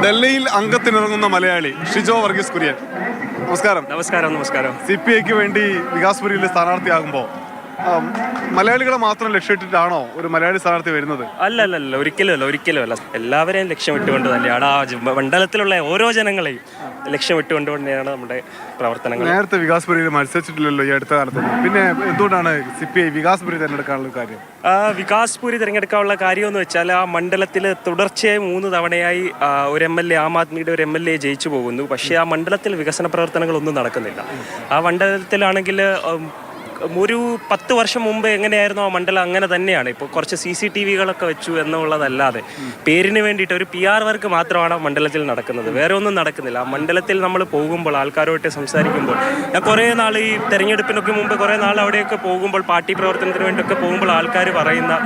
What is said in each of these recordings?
ഡൽഹിയിൽ അംഗത്തിനിറങ്ങുന്ന മലയാളി ഷിജോ വർഗീസ് കുര്യൻ. നമസ്കാരം. നമസ്കാരം. CPIക്ക് വേണ്ടി വികാസ്പുരിയിൽ സ്ഥാനാർത്ഥിയാകുമ്പോൾ മലയാളികളെ മാത്രം ലക്ഷ്യമിട്ടിട്ടാണോ ഒരു മലയാളി സ്ഥാനാർത്ഥി വരുന്നത്? അല്ല, ഒരിക്കലുമല്ല. എല്ലാവരെയും ലക്ഷ്യമിട്ടുകൊണ്ട് തന്നെയാണ് ആ മണ്ഡലത്തിലുള്ള ഓരോ ജനങ്ങളെയും ലക്ഷ്യമിട്ടുകൊണ്ട് തന്നെയാണ് നമ്മുടെ പ്രവർത്തനങ്ങൾ. നേരത്തെ വികാസ്പുരിയിൽ മത്സരിച്ചിട്ടില്ലല്ലോ ഈ അടുത്ത കാലത്ത്, പിന്നെ എന്തുകൊണ്ടാണ് CPI വികാസ്പുരി തിരഞ്ഞെടുക്കാനുള്ള കാര്യം? വികാസ്പുരി തിരഞ്ഞെടുക്കാനുള്ള കാര്യം എന്ന് വെച്ചാൽ ആ മണ്ഡലത്തിൽ തുടർച്ചയായി 3 തവണയായി ഒരു MLA, ആം ആദ്മിയുടെ ഒരു MLA ജയിച്ചു പോകുന്നു. പക്ഷേ ആ മണ്ഡലത്തിൽ വികസന പ്രവർത്തനങ്ങളൊന്നും നടക്കുന്നില്ല. ആ മണ്ഡലത്തിലാണെങ്കിൽ ഒരു 10 വർഷം മുമ്പ് എങ്ങനെയായിരുന്നു ആ മണ്ഡലം അങ്ങനെ തന്നെയാണ്. ഇപ്പോൾ കുറച്ച് CCTVകളൊക്കെ വെച്ചു എന്നുള്ളതല്ലാതെ പേരിന് വേണ്ടിയിട്ട് ഒരു PR വർക്ക് മാത്രമാണ് മണ്ഡലത്തിൽ നടക്കുന്നത്, വേറെ ഒന്നും നടക്കുന്നില്ല. ആ മണ്ഡലത്തിൽ നമ്മൾ പോകുമ്പോൾ ആൾക്കാരുമായിട്ട് സംസാരിക്കുമ്പോൾ, ഞാൻ കുറേ നാൾ ഈ തെരഞ്ഞെടുപ്പിനൊക്കെ മുമ്പ് കുറേ നാൾ അവിടെയൊക്കെ പോകുമ്പോൾ പാർട്ടി പ്രവർത്തനത്തിന് വേണ്ടിയൊക്കെ പോകുമ്പോൾ ആൾക്കാർ പറയുന്ന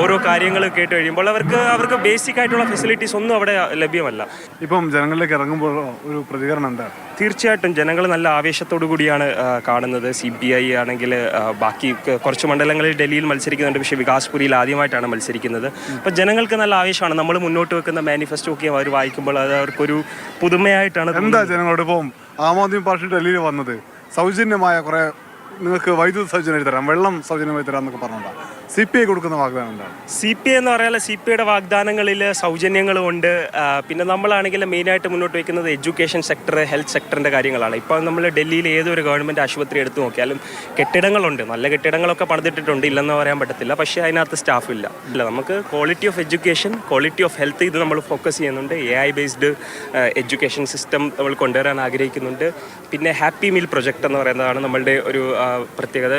ഓരോ കാര്യങ്ങൾ കേട്ട് കഴിയുമ്പോൾ അവർക്ക് ബേസിക് ആയിട്ടുള്ള ഫെസിലിറ്റീസ് ഒന്നും അവിടെ ലഭ്യമല്ല. ഇപ്പം ജനങ്ങളിലേക്ക് ഇറങ്ങുമ്പോൾ ഒരു പ്രതികരണം എന്താണ്? തീർച്ചയായിട്ടും ജനങ്ങൾ നല്ല ആവേശത്തോടു കൂടിയാണ് കാണുന്നത്. CPI ആണെങ്കിൽ ബാക്കി കുറച്ച് മണ്ഡലങ്ങളിൽ ഡൽഹിയിൽ മത്സരിക്കുന്നുണ്ട്, പക്ഷേ വികാസ്പുരിയിൽ ആദ്യമായിട്ടാണ് മത്സരിക്കുന്നത്. അപ്പോൾ ജനങ്ങൾക്ക് നല്ല ആവേശമാണ്. നമ്മൾ മുന്നോട്ട് വെക്കുന്ന മാനിഫെസ്റ്റോ ഒക്കെ അവർ വായിക്കുമ്പോൾ അത് അവർക്കൊരു പുതുമയായിട്ടാണ്. എന്താ ജനങ്ങളോട് ഇപ്പം ആം ആദ്മി പാർട്ടി ഡൽഹിയിൽ വന്നത് സൗജന്യമായ കുറേ നിങ്ങൾക്ക് വൈദ്യുതി സൗജന്യമായി തരാം, വെള്ളം സൗജന്യമായി തരാം എന്നൊക്കെ പറഞ്ഞുകൊണ്ടാണ്. CPI കൊടുക്കുന്ന വാഗ്ദാനം എന്താണ്? CPI എന്ന് പറയാൻ CPIയുടെ വാഗ്ദാനങ്ങളിൽ സൗജന്യങ്ങളും ഉണ്ട്. പിന്നെ നമ്മളാണെങ്കിൽ മെയിനായിട്ട് മുന്നോട്ട് വയ്ക്കുന്നത് എഡ്യൂക്കേഷൻ സെക്ടർ, ഹെൽത്ത് സെക്ടറിൻ്റെ കാര്യങ്ങളാണ്. ഇപ്പോൾ നമ്മൾ ഡൽഹിയിൽ ഏതൊരു ഗവൺമെൻറ് ആശുപത്രി എടുത്തു നോക്കിയാലും കെട്ടിടങ്ങളുണ്ട്, നല്ല കെട്ടിടങ്ങളൊക്കെ പണിതിട്ടിട്ടുണ്ട്, ഇല്ലെന്ന് പറയാൻ പറ്റത്തില്ല. പക്ഷേ അതിനകത്ത് സ്റ്റാഫ് ഇല്ല. നമുക്ക് quality of education, quality of health ഇത് നമ്മൾ ഫോക്കസ് ചെയ്യുന്നുണ്ട്. AI ബേസ്ഡ് എഡ്യൂക്കേഷൻ സിസ്റ്റം നമ്മൾ കൊണ്ടുവരാൻ ആഗ്രഹിക്കുന്നുണ്ട്. പിന്നെ ഹാപ്പി മീൽ പ്രൊജക്റ്റ് എന്ന് പറയുന്നതാണ് നമ്മളുടെ ഒരു പ്രത്യേകത.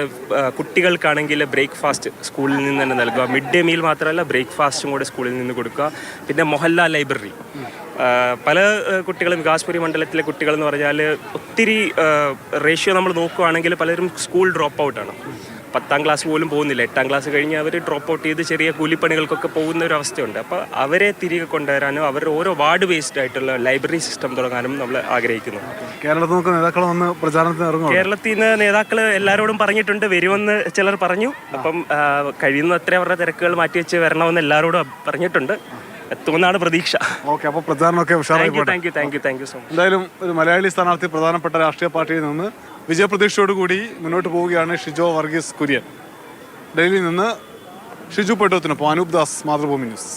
കുട്ടികൾക്കാണെങ്കിൽ ബ്രേക്ക്ഫാസ്റ്റ് സ്കൂളിൽ നിന്ന് തന്നെ നൽകുക. മിഡ് ഡേ മീൽ മാത്രമല്ല, ബ്രേക്ക്ഫാസ്റ്റും കൂടെ സ്കൂളിൽ നിന്ന് കൊടുക്കുക. പിന്നെ മൊഹല്ല ലൈബ്രറി. പല കുട്ടികളും വികാസ്പുരി മണ്ഡലത്തിലെ കുട്ടികൾ എന്ന് പറഞ്ഞാൽ ഒത്തിരി റേഷ്യോ നമ്മൾ നോക്കുകയാണെങ്കിൽ പലരും സ്കൂൾ ഡ്രോപ്പ് ഔട്ടാണ്. 10ാം ക്ലാസ് പോലും പോകുന്നില്ല. 8ാം ക്ലാസ് കഴിഞ്ഞ് അവർ ഡ്രോപ്പ് ഔട്ട് ചെയ്ത് ചെറിയ കൂലിപ്പണികൾക്കൊക്കെ പോകുന്ന ഒരു അവസ്ഥയുണ്ട്. അപ്പോൾ അവരെ തിരികെ കൊണ്ടുവരാനും അവരുടെ ഓരോ വാർഡ് ബേസ്ഡ് ആയിട്ടുള്ള ലൈബ്രറി സിസ്റ്റം തുടങ്ങാനും നമ്മൾ ആഗ്രഹിക്കുന്നു. കേരളത്തിൽ നിന്ന് നേതാക്കൾ വന്ന് പ്രചാരണത്തിന് ഇറങ്ങും. കേരളത്തിൽ നിന്ന് നേതാക്കൾ എല്ലാവരോടും പറഞ്ഞിട്ടുണ്ട്, വരുമെന്ന് ചിലർ പറഞ്ഞു. അപ്പം കഴിയുന്നത്ര അവരുടെ തിരക്കുകൾ മാറ്റിവെച്ച് വരണമെന്ന് എല്ലാവരോടും പറഞ്ഞിട്ടുണ്ട്. എത്തുമെന്നാണ് പ്രതീക്ഷ. ഓക്കെ, അപ്പോൾ പ്രചാരണമൊക്കെ ഉഷാറായി പോട്ടെ. Thank you so much. എന്തായാലും ഒരു മലയാളി സ്ഥാനാർത്ഥി പ്രധാനപ്പെട്ട രാഷ്ട്രീയ പാർട്ടിയിൽ നിന്ന് വിജയപ്രതീക്ഷയോടുകൂടി മുന്നോട്ട് പോവുകയാണ് ഷിജോ വർഗീസ് കുര്യൻ. ഡൽഹിയിൽ നിന്ന് ഷിജു പെട്ടോത്തിനൊപ്പം അനൂപ് ദാസ്, മാതൃഭൂമി ന്യൂസ്.